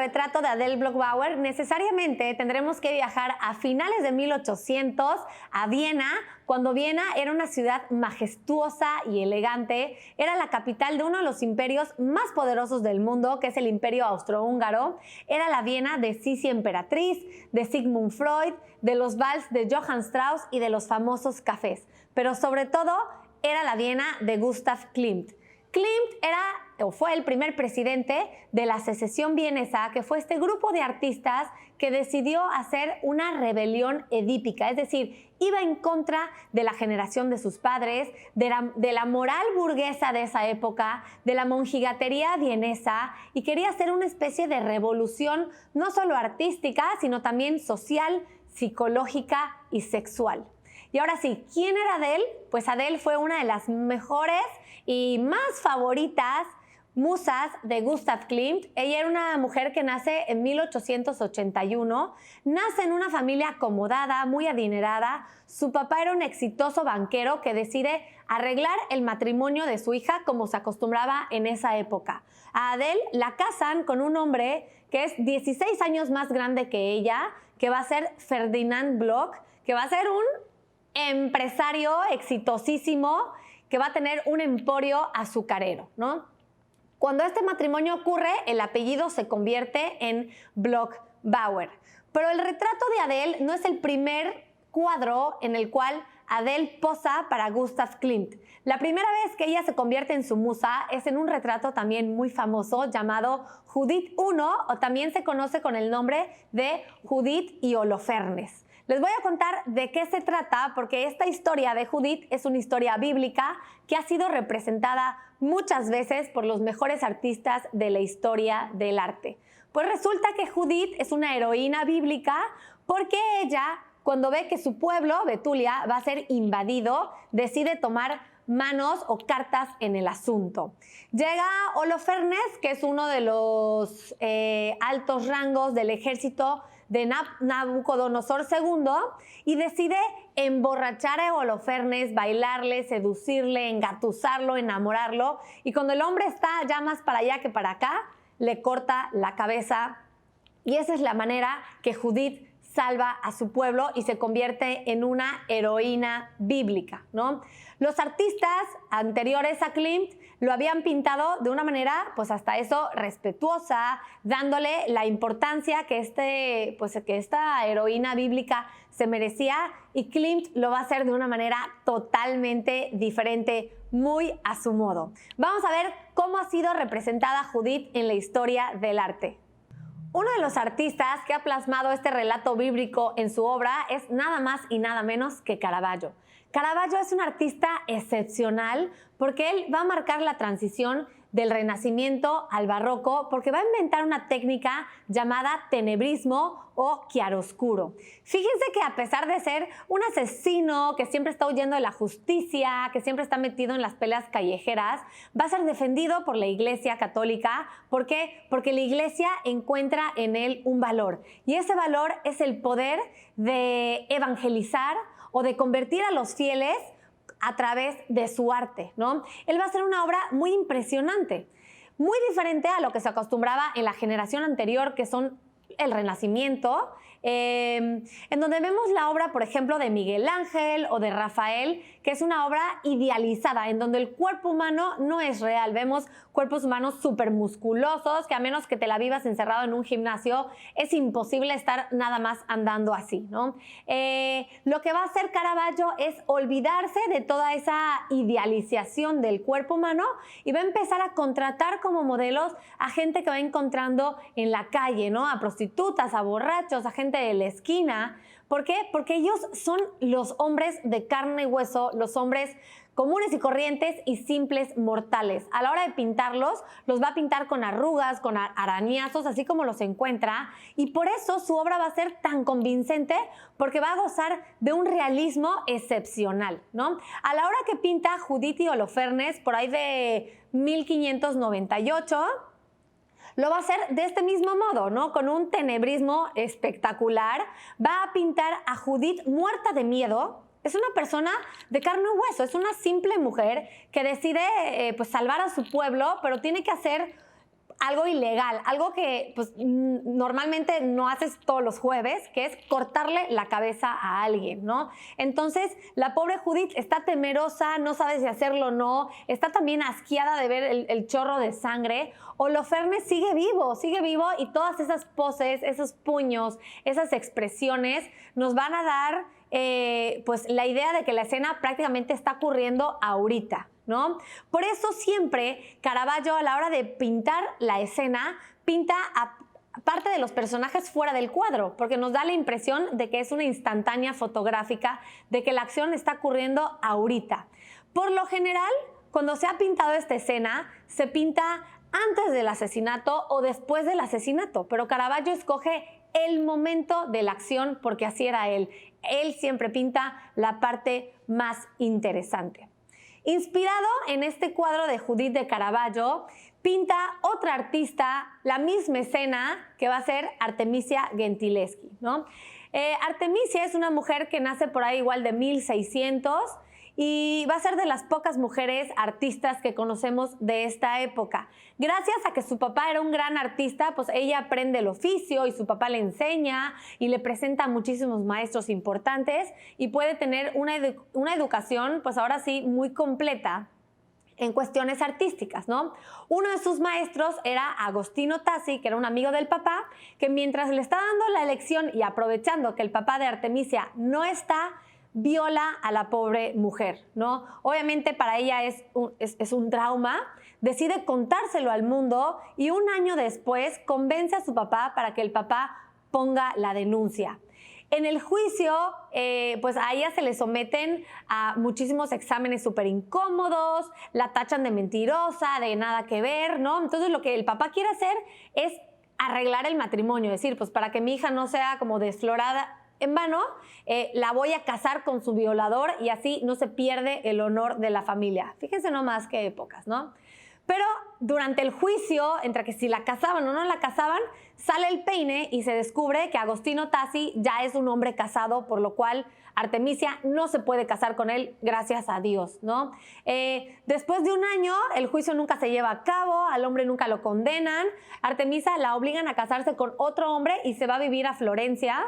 retrato de Adele Bloch-Bauer, necesariamente tendremos que viajar a finales de 1800 a Viena, cuando Viena era una ciudad majestuosa y elegante. Era la capital de uno de los imperios más poderosos del mundo, que es el Imperio Austrohúngaro. Era la Viena de Sisi Emperatriz, de Sigmund Freud, de los vals de Johann Strauss y de los famosos cafés. Pero sobre todo, era la Viena de Gustav Klimt. Klimt fue el primer presidente de la Secesión Vienesa, que fue este grupo de artistas que decidió hacer una rebelión edípica, es decir, iba en contra de la generación de sus padres, de la moral burguesa de esa época, de la monjigatería vienesa, y quería hacer una especie de revolución no solo artística, sino también social, psicológica y sexual. Y ahora sí, ¿quién era Adele? Pues Adele fue una de las mejores y más favoritas musas de Gustav Klimt. Ella era una mujer que nace en 1881, nace en una familia acomodada, muy adinerada. Su papá era un exitoso banquero que decide arreglar el matrimonio de su hija como se acostumbraba en esa época. A Adele la casan con un hombre que es 16 años más grande que ella, que va a ser Ferdinand Bloch, que va a ser un empresario exitosísimo, que va a tener un emporio azucarero, ¿no? Cuando este matrimonio ocurre, el apellido se convierte en Bloch-Bauer. Pero el retrato de Adele no es el primer cuadro en el cual Adele posa para Gustav Klimt. La primera vez que ella se convierte en su musa es en un retrato también muy famoso llamado Judith I, o también se conoce con el nombre de Judith y Holofernes. Les voy a contar de qué se trata, porque esta historia de Judith es una historia bíblica que ha sido representada muchas veces por los mejores artistas de la historia del arte. Pues resulta que Judith es una heroína bíblica porque ella, cuando ve que su pueblo, Betulia, va a ser invadido, decide tomar manos o cartas en el asunto. Llega Holofernes, que es uno de los altos rangos del ejército de Nabucodonosor II, y decide emborrachar a Holofernes, bailarle, seducirle, engatusarlo, enamorarlo, y cuando el hombre está ya más para allá que para acá, le corta la cabeza, y esa es la manera que Judith salva a su pueblo y se convierte en una heroína bíblica, ¿no? Los artistas anteriores a Klimt lo habían pintado de una manera, pues hasta eso, respetuosa, dándole la importancia que esta heroína bíblica se merecía, y Klimt lo va a hacer de una manera totalmente diferente, muy a su modo. Vamos a ver cómo ha sido representada Judith en la historia del arte. Uno de los artistas que ha plasmado este relato bíblico en su obra es nada más y nada menos que Caravaggio. Caravaggio es un artista excepcional porque él va a marcar la transición del Renacimiento al Barroco, porque va a inventar una técnica llamada tenebrismo o chiaroscuro. Fíjense que a pesar de ser un asesino que siempre está huyendo de la justicia, que siempre está metido en las peleas callejeras, va a ser defendido por la Iglesia Católica. ¿Por qué? Porque la Iglesia encuentra en él un valor, y ese valor es el poder de evangelizar o de convertir a los fieles a través de su arte, ¿no? Él va a hacer una obra muy impresionante, muy diferente a lo que se acostumbraba en la generación anterior, que son el Renacimiento, en donde vemos la obra, por ejemplo, de Miguel Ángel o de Rafael, que es una obra idealizada, en donde el cuerpo humano no es real. Vemos cuerpos humanos súper musculosos, que a menos que te la vivas encerrado en un gimnasio, es imposible estar nada más andando así, ¿no? Lo que va a hacer Caravaggio es olvidarse de toda esa idealización del cuerpo humano y va a empezar a contratar como modelos a gente que va encontrando en la calle, ¿no? A prostitutas, a borrachos, a gente de la esquina. ¿Por qué? Porque ellos son los hombres de carne y hueso, los hombres comunes y corrientes y simples mortales. A la hora de pintarlos, los va a pintar con arrugas, con arañazos, así como los encuentra, y por eso su obra va a ser tan convincente, porque va a gozar de un realismo excepcional, ¿no? A la hora que pinta Judith y Holofernes, por ahí de 1598, lo va a hacer de este mismo modo, ¿no? Con un tenebrismo espectacular. Va a pintar a Judith muerta de miedo. Es una persona de carne y hueso, es una simple mujer que decide pues salvar a su pueblo, pero tiene que hacer algo ilegal, algo que pues, normalmente no haces todos los jueves, que es cortarle la cabeza a alguien, ¿no? Entonces, la pobre Judith está temerosa, no sabe si hacerlo o no, está también asqueada de ver el chorro de sangre. Holofernes sigue vivo y todas esas poses, esos puños, esas expresiones nos van a dar pues la idea de que la escena prácticamente está ocurriendo ahorita, ¿no? Por eso siempre Caravaggio, a la hora de pintar la escena, pinta a parte de los personajes fuera del cuadro, porque nos da la impresión de que es una instantánea fotográfica, de que la acción está ocurriendo ahorita. Por lo general, cuando se ha pintado esta escena, se pinta antes del asesinato o después del asesinato, pero Caravaggio escoge el momento de la acción porque así era él. Él siempre pinta la parte más interesante. Inspirado en este cuadro de Judith de Caravaggio, pinta otra artista la misma escena que va a ser Artemisia Gentileschi, ¿no? Artemisia es una mujer que nace por ahí igual de 1600 y va a ser de las pocas mujeres artistas que conocemos de esta época. Gracias a que su papá era un gran artista, pues ella aprende el oficio y su papá le enseña y le presenta a muchísimos maestros importantes y puede tener una educación, pues ahora sí, muy completa en cuestiones artísticas, ¿no? Uno de sus maestros era Agostino Tassi, que era un amigo del papá, que mientras le está dando la lección y aprovechando que el papá de Artemisia no está, viola a la pobre mujer, ¿no? Obviamente para ella es un trauma, decide contárselo al mundo y un año después convence a su papá para que el papá ponga la denuncia. En el juicio, pues a ella se le someten a muchísimos exámenes súper incómodos, la tachan de mentirosa, de nada que ver, ¿no? Entonces lo que el papá quiere hacer es arreglar el matrimonio, es decir, pues para que mi hija no sea como desflorada en vano, la voy a casar con su violador y así no se pierde el honor de la familia. Fíjense nomás qué épocas, ¿no? Pero durante el juicio, entre que si la casaban o no la casaban, sale el peine y se descubre que Agostino Tassi ya es un hombre casado, por lo cual Artemisia no se puede casar con él, gracias a Dios, ¿no? Después de un año, el juicio nunca se lleva a cabo, al hombre nunca lo condenan, Artemisia la obligan a casarse con otro hombre y se va a vivir a Florencia.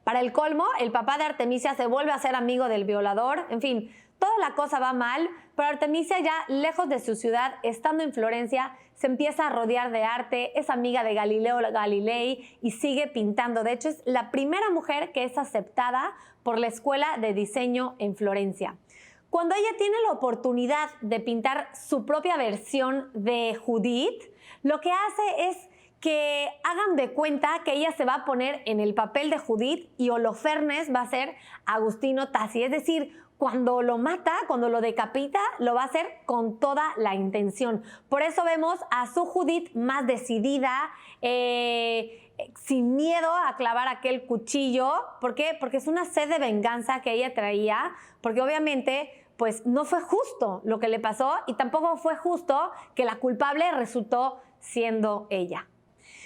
Para el colmo, el papá de Artemisia se vuelve a ser amigo del violador, en fin, toda la cosa va mal, pero Artemisia ya lejos de su ciudad, estando en Florencia, se empieza a rodear de arte, es amiga de Galileo Galilei y sigue pintando. De hecho, es la primera mujer que es aceptada por la Escuela de Diseño en Florencia. Cuando ella tiene la oportunidad de pintar su propia versión de Judith, lo que hace es que hagan de cuenta que ella se va a poner en el papel de Judith y Holofernes va a ser Agostino Tassi. Es decir, cuando lo mata, cuando lo decapita, lo va a hacer con toda la intención. Por eso vemos a su Judith más decidida, sin miedo a clavar aquel cuchillo. ¿Por qué? Porque es una sed de venganza que ella traía, porque obviamente pues no fue justo lo que le pasó y tampoco fue justo que la culpable resultó siendo ella.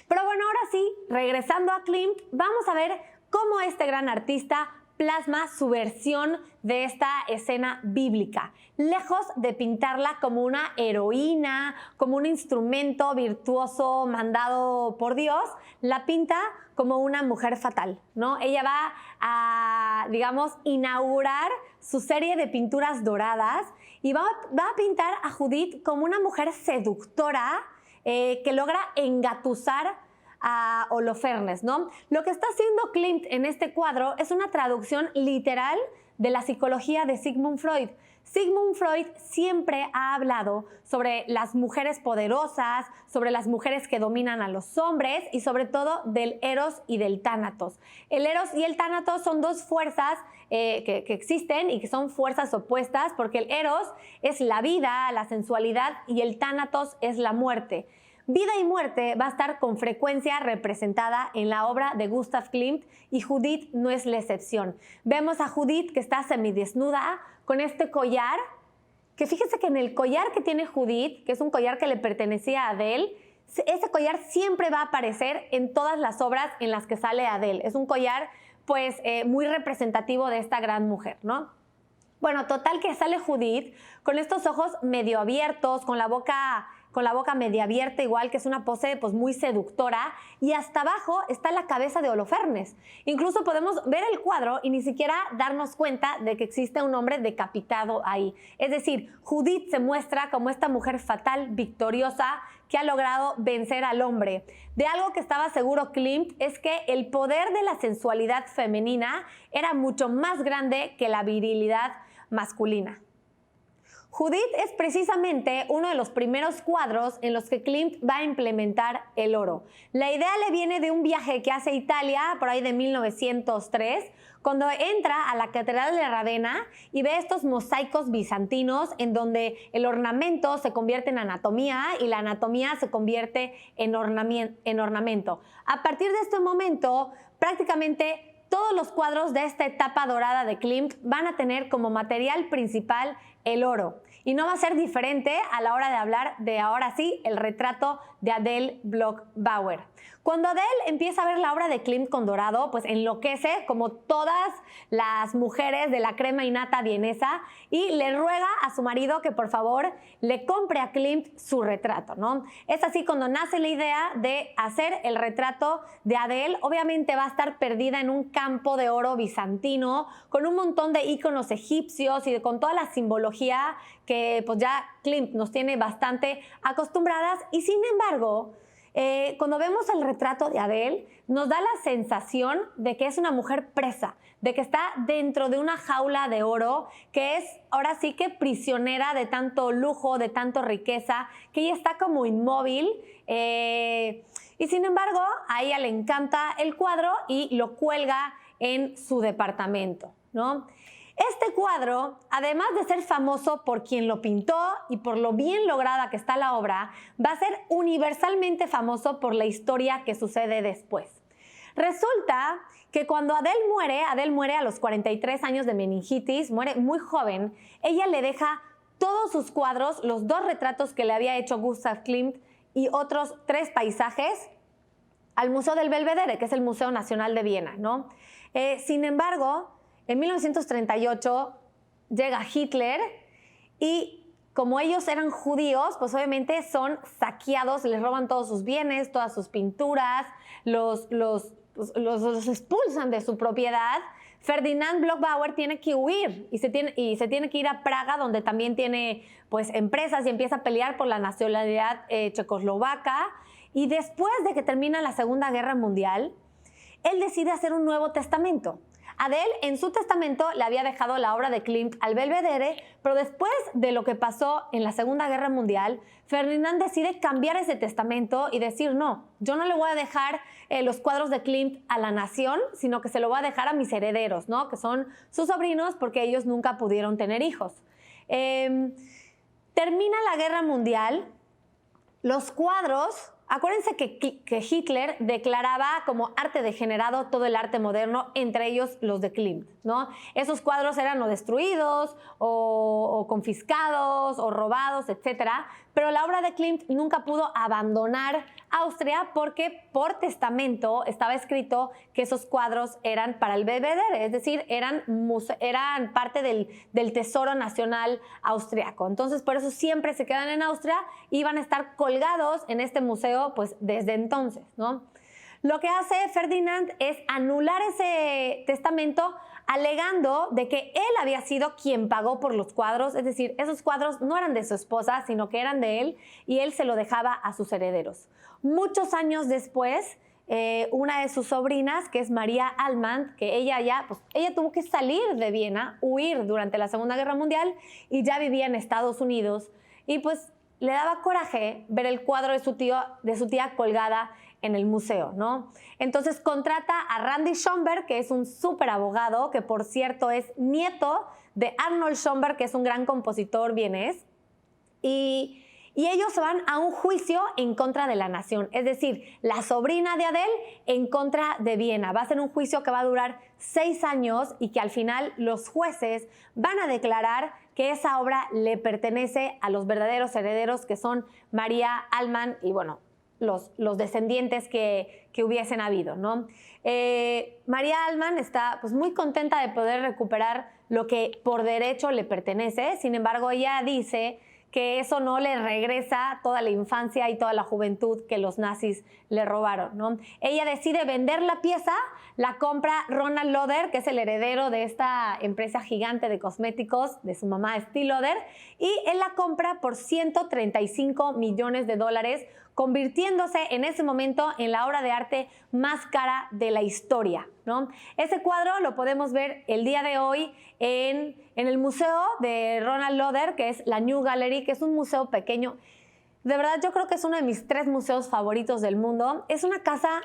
Pero bueno, ahora sí, regresando a Klimt, vamos a ver cómo este gran artista plasma su versión de esta escena bíblica. Lejos de pintarla como una heroína, como un instrumento virtuoso mandado por Dios, la pinta como una mujer fatal, ¿no? Ella va a, digamos, inaugurar su serie de pinturas doradas y va a pintar a Judith como una mujer seductora, que logra engatusar a Holofernes, ¿no? Lo que está haciendo Klimt en este cuadro es una traducción literal de la psicología de Sigmund Freud. Sigmund Freud siempre ha hablado sobre las mujeres poderosas, sobre las mujeres que dominan a los hombres y sobre todo del Eros y del Tánatos. El Eros y el Tánatos son dos fuerzas que existen y que son fuerzas opuestas porque el Eros es la vida, la sensualidad y el Tánatos es la muerte. Vida y muerte va a estar con frecuencia representada en la obra de Gustav Klimt y Judith no es la excepción. Vemos a Judith que está semidesnuda con este collar, que fíjense que en el collar que tiene Judith, que es un collar que le pertenecía a Adele, ese collar siempre va a aparecer en todas las obras en las que sale Adele. Es un collar pues muy representativo de esta gran mujer, ¿no? Bueno, total que sale Judith con estos ojos medio abiertos, con la boca con la boca media abierta, igual que es una pose pues muy seductora, y hasta abajo está la cabeza de Holofernes. Incluso podemos ver el cuadro y ni siquiera darnos cuenta de que existe un hombre decapitado ahí. Es decir, Judith se muestra como esta mujer fatal, victoriosa, que ha logrado vencer al hombre. De algo que estaba seguro Klimt es que el poder de la sensualidad femenina era mucho más grande que la virilidad masculina. Judith es precisamente uno de los primeros cuadros en los que Klimt va a implementar el oro. La idea le viene de un viaje que hace a Italia por ahí de 1903, cuando entra a la Catedral de Ravenna y ve estos mosaicos bizantinos en donde el ornamento se convierte en anatomía y la anatomía se convierte en ornamento. A partir de este momento, prácticamente todos los cuadros de esta etapa dorada de Klimt van a tener como material principal el oro. Y no va a ser diferente a la hora de hablar de, ahora sí, el retrato de Adele Bloch-Bauer. Cuando Adele empieza a ver la obra de Klimt con dorado, pues enloquece como todas las mujeres de la crema innata vienesa y le ruega a su marido que por favor le compre a Klimt su retrato, ¿no? Es así cuando nace la idea de hacer el retrato de Adele. Obviamente va a estar perdida en un campo de oro bizantino con un montón de íconos egipcios y con toda la simbología que pues ya Klimt nos tiene bastante acostumbradas, y sin embargo, cuando vemos el retrato de Adele, nos da la sensación de que es una mujer presa, de que está dentro de una jaula de oro, que es ahora sí que prisionera de tanto lujo, de tanta riqueza, que ella está como inmóvil, y sin embargo a ella le encanta el cuadro y lo cuelga en su departamento, ¿no? Este cuadro, además de ser famoso por quien lo pintó y por lo bien lograda que está la obra, va a ser universalmente famoso por la historia que sucede después. Resulta que cuando Adele muere a los 43 años de meningitis, muere muy joven, ella le deja todos sus cuadros, los 2 retratos que le había hecho Gustav Klimt y otros 3 paisajes al Museo del Belvedere, que es el Museo Nacional de Viena, ¿no? Sin embargo, en 1938 llega Hitler y como ellos eran judíos, pues obviamente son saqueados, les roban todos sus bienes, todas sus pinturas, los expulsan de su propiedad. Ferdinand Bloch-Bauer tiene que huir y se tiene que ir a Praga, donde también tiene pues empresas, y empieza a pelear por la nacionalidad checoslovaca. Y después de que termina la Segunda Guerra Mundial, él decide hacer un Nuevo Testamento. Adele en su testamento le había dejado la obra de Klimt al Belvedere, pero después de lo que pasó en la Segunda Guerra Mundial, Ferdinand decide cambiar ese testamento y decir, no, yo no le voy a dejar los cuadros de Klimt a la nación, sino que se lo voy a dejar a mis herederos, ¿no? Que son sus sobrinos, porque ellos nunca pudieron tener hijos. Termina la Guerra Mundial, los cuadros... Acuérdense que Hitler declaraba como arte degenerado todo el arte moderno, entre ellos los de Klimt, ¿no? Esos cuadros eran o destruidos o confiscados o robados, etcétera. Pero la obra de Klimt nunca pudo abandonar Austria porque por testamento estaba escrito que esos cuadros eran para el Belvedere, es decir, eran parte del Tesoro Nacional austriaco. Entonces, por eso siempre se quedan en Austria y van a estar colgados en este museo pues desde entonces, ¿no? Lo que hace Ferdinand es anular ese testamento alegando de que él había sido quien pagó por los cuadros, es decir, esos cuadros no eran de su esposa, sino que eran de él y él se lo dejaba a sus herederos. Muchos años después, una de sus sobrinas, que es María Allman, que ella tuvo que salir de Viena, huir durante la Segunda Guerra Mundial y ya vivía en Estados Unidos, y pues le daba coraje ver el cuadro de su tía colgada en el museo, ¿no? Entonces contrata a Randy Schönberg, que es un súper abogado, que por cierto es nieto de Arnold Schönberg, que es un gran compositor vienés, y ellos van a un juicio en contra de la nación, es decir, la sobrina de Adele en contra de Viena. Va a ser un juicio que va a durar 6 años y que al final los jueces van a declarar que esa obra le pertenece a los verdaderos herederos, que son María Allman y, bueno, los descendientes que hubiesen habido, ¿no? María Allman está pues muy contenta de poder recuperar lo que por derecho le pertenece. Sin embargo, ella dice que eso no le regresa toda la infancia y toda la juventud que los nazis le robaron, ¿no? Ella decide vender la pieza, la compra Ronald Lauder, que es el heredero de esta empresa gigante de cosméticos de su mamá Estée Lauder, y él la compra por $135 millones, convirtiéndose en ese momento en la obra de arte más cara de la historia, ¿no? Ese cuadro lo podemos ver el día de hoy en el museo de Ronald Lauder, que es la New Gallery, que es un museo pequeño. De verdad, yo creo que es uno de mis 3 museos favoritos del mundo. Es una casa,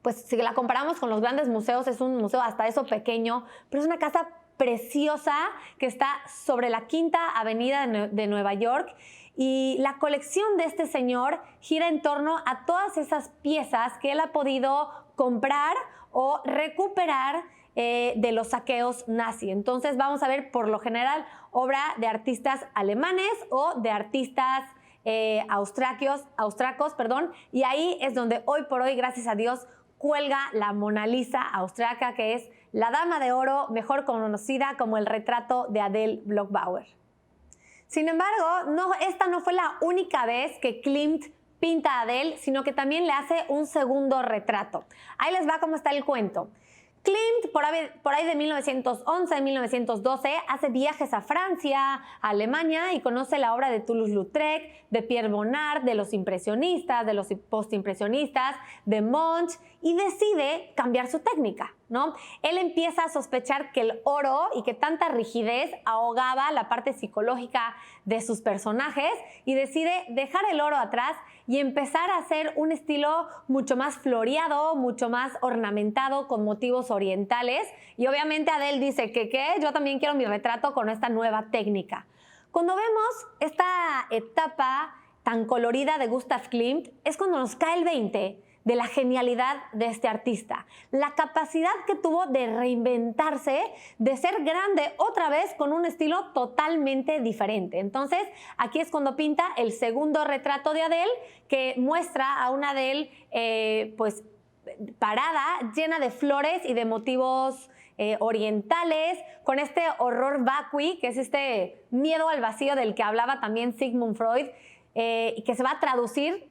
pues si la comparamos con los grandes museos, es un museo hasta eso pequeño, pero es una casa preciosa que está sobre la Quinta Avenida de Nueva York. Y la colección de este señor gira en torno a todas esas piezas que él ha podido comprar o recuperar de los saqueos nazi. Entonces vamos a ver por lo general obra de artistas alemanes o de artistas austriacos, y ahí es donde hoy por hoy, gracias a Dios, cuelga la Mona Lisa austriaca, que es la Dama de Oro, mejor conocida como el retrato de Adele Bloch-Bauer. Sin embargo, esta no fue la única vez que Klimt pinta a Adele, sino que también le hace un segundo retrato. Ahí les va cómo está el cuento. Klimt, por ahí de 1911, 1912, hace viajes a Francia, a Alemania, y conoce la obra de Toulouse-Lautrec, de Pierre Bonnard, de los impresionistas, de los postimpresionistas, de Munch, y decide cambiar su técnica, ¿no? Él empieza a sospechar que el oro y que tanta rigidez ahogaba la parte psicológica de sus personajes, y decide dejar el oro atrás y empezar a hacer un estilo mucho más floreado, mucho más ornamentado, con motivos orientales. Y obviamente Adele dice que yo también quiero mi retrato con esta nueva técnica. Cuando vemos esta etapa tan colorida de Gustav Klimt, es cuando nos cae el 20 de la genialidad de este artista, la capacidad que tuvo de reinventarse, de ser grande otra vez con un estilo totalmente diferente. Entonces, aquí es cuando pinta el segundo retrato de Adele, que muestra a una Adele pues parada, llena de flores y de motivos orientales, con este horror vacui, que es este miedo al vacío del que hablaba también Sigmund Freud, y que se va a traducir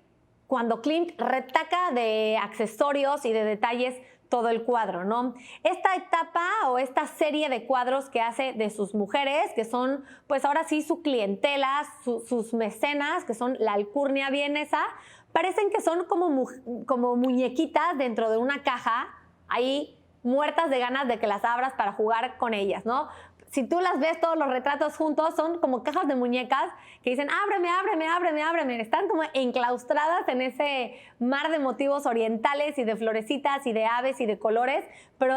cuando Klimt retaca de accesorios y de detalles todo el cuadro, ¿no? Esta etapa o esta serie de cuadros que hace de sus mujeres, que son pues ahora sí su clientela, sus mecenas, que son la alcurnia vienesa, parecen que son como muñequitas dentro de una caja, ahí muertas de ganas de que las abras para jugar con ellas, ¿no? Si tú las ves, todos los retratos juntos son como cajas de muñecas que dicen ábreme, ábreme, ábreme, ábreme. Están como enclaustradas en ese mar de motivos orientales y de florecitas y de aves y de colores, pero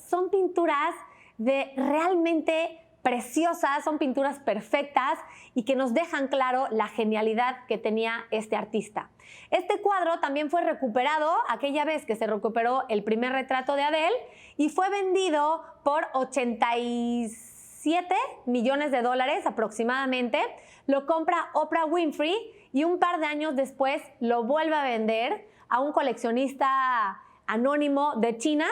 son pinturas realmente preciosas, son pinturas perfectas y que nos dejan claro la genialidad que tenía este artista. Este cuadro también fue recuperado aquella vez que se recuperó el primer retrato de Adele y fue vendido por $87 millones aproximadamente. Lo compra Oprah Winfrey y un par de años después lo vuelve a vender a un coleccionista anónimo de China,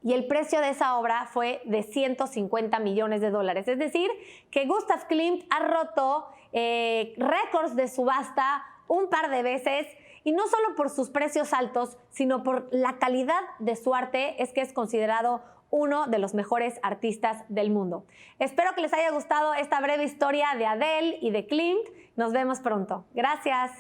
y el precio de esa obra fue de $150 millones. Es decir, que Gustav Klimt ha roto récords de subasta un par de veces, y no solo por sus precios altos, sino por la calidad de su arte, es que es considerado uno de los mejores artistas del mundo. Espero que les haya gustado esta breve historia de Adele y de Klimt. Nos vemos pronto. Gracias.